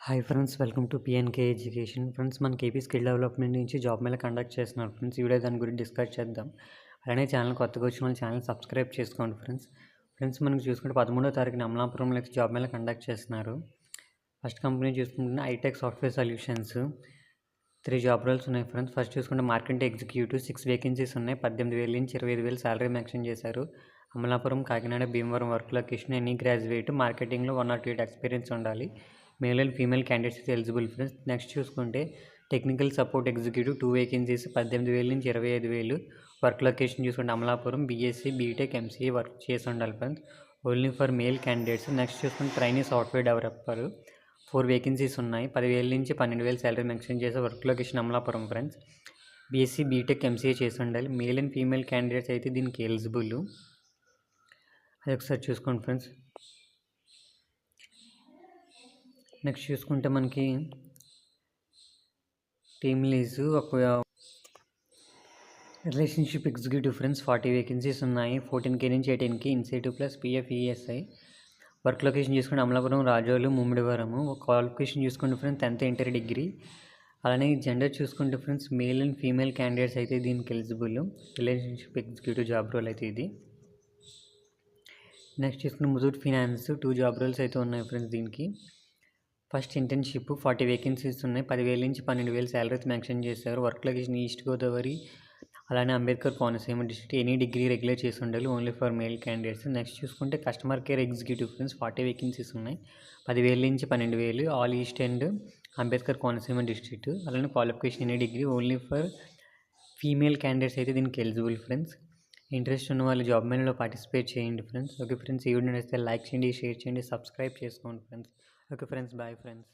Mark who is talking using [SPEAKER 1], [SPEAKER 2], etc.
[SPEAKER 1] Hi friends, welcome to PNK education. Friends, మనకి AP skill development నుంచి job mela conduct చేస్తున్నారు friends. ఈ video దాని గురించి డిస్కస్ చేద్దాం. అలానే ఛానల్ కొత్తగా వచ్చిన వాళ్ళు ఛానల్ సబ్స్క్రైబ్ చేసుకోండి ఫ్రెండ్స్. మనకి చూసుకుంటే 13వ తారీఖున అమలాపురంలో అయితే జాబ్ మేళా కండక్ట్ చేస్తున్నారు. ఫస్ట్ కంపెనీ చూసుకుంటే iTech software solutions. 3 job roles ఉన్నాయి ఫ్రెండ్స్. ఫస్ట్ చూసుకుంటే మార్కెటింగ్ ఎగ్జిక్యూటివ్ 6 వేకెన్సీస్ ఉన్నాయి. 18,000 నుంచి 25,000 సాలరీ మెన్షన్ చేశారు. Amalapuram, Kakinada, Bhimavaram work location. Any graduate మార్కెటింగ్లో 1 or 2 ఎక్స్పీరియన్స్ ఉండాలి. మేల్ అండ్ ఫీమేల్ క్యాండిడేట్స్ అయితే ఎలిజిబుల్ ఫ్రెండ్స్. నెక్స్ట్ చూసుకుంటే టెక్నికల్ సపోర్ట్ ఎగ్జిక్యూటివ్ 2 వేకెన్సీస్ 18,000 నుంచి 25,000. వర్క్ లొకేషన్ చూసుకుంటే Amalapuram. BSc, BTech, MCA work చేసి ఉండాలి friends. Only for male candidates. Next చూసుకుంటే ట్రైనీ సాఫ్ట్వేర్ డెవలపర్ 4 వేకెన్సీస్ ఉన్నాయి. 10,000 నుంచి 12,000 సాలరీ మెన్షన్ చేసే work location Amalapuram friends. BSc, BTech, MCA చేసి ఉండాలి. మేల్ అండ్ ఫీమేల్ క్యాండిడేట్స్ అయితే దీనికి ఎలిజిబుల్. అది ఒకసారి చూసుకోండి ఫ్రెండ్స్. నెక్స్ట్ చూసుకుంటే మనకి టీమ్ లీజ్ ఒక రిలేషన్షిప్ ఎగ్జిక్యూటివ్ ఫ్రెండ్స్ 40 వేకెన్సీస్ ఉన్నాయి. 14K నుంచి 18K incentive plus PF, ESI. Work location చూసుకుంటే అమలాపురం, రాజోలు, ముమ్మిడివరము. ఒక క్వాలిఫికేషన్ చూసుకుంటే ఫ్రెండ్స్ 10th ఇంటర్ డిగ్రీ. అలానే జెండర్ చూసుకుంటే friends male and female candidates అయితే దీనికి eligible. Relationship executive job role అయితే ఇది. నెక్స్ట్ చూసుకుంటే ముతూట్ ఫినాన్స్ 2 జాబ్ రోల్స్ అయితే ఉన్నాయి ఫ్రెండ్స్ దీనికి. ఫస్ట్ ఇంటర్న్షిప్ 40 వేకెన్సీస్ ఉన్నాయి. 10,000 నుంచి 12,000 సాలరీస్ మెన్షన్ చేశారు. వర్క్ లొకేషన్ ఈస్ట్ గోదావరి, అలానే Ambedkar Konaseema district. Any degree regular చేసి ఉండాలి. Only for male candidates. Next చూసుకుంటే customer care executive friends 40 vacancies ఉన్నాయి. 10,000 నుంచి 12,000. All East and Ambedkar Konaseema district. అలానే qualification any degree. Only for female candidates అయితే దీనికి ఎలిజిబుల్ ఫ్రెండ్స్. ఇంట్రెస్ట్ ఉన్న వాళ్ళు జాబ్ మేళాలో పార్టిసిపేట్ చేయండి ఫ్రెండ్స్. ఓకే ఫ్రెండ్స్, ఈ వీడియో నచ్చితే లైక్ చేయండి, షేర్ చేయండి, సబ్స్క్రైబ్ చేసుకోండి friends. Okay friends, bye friends.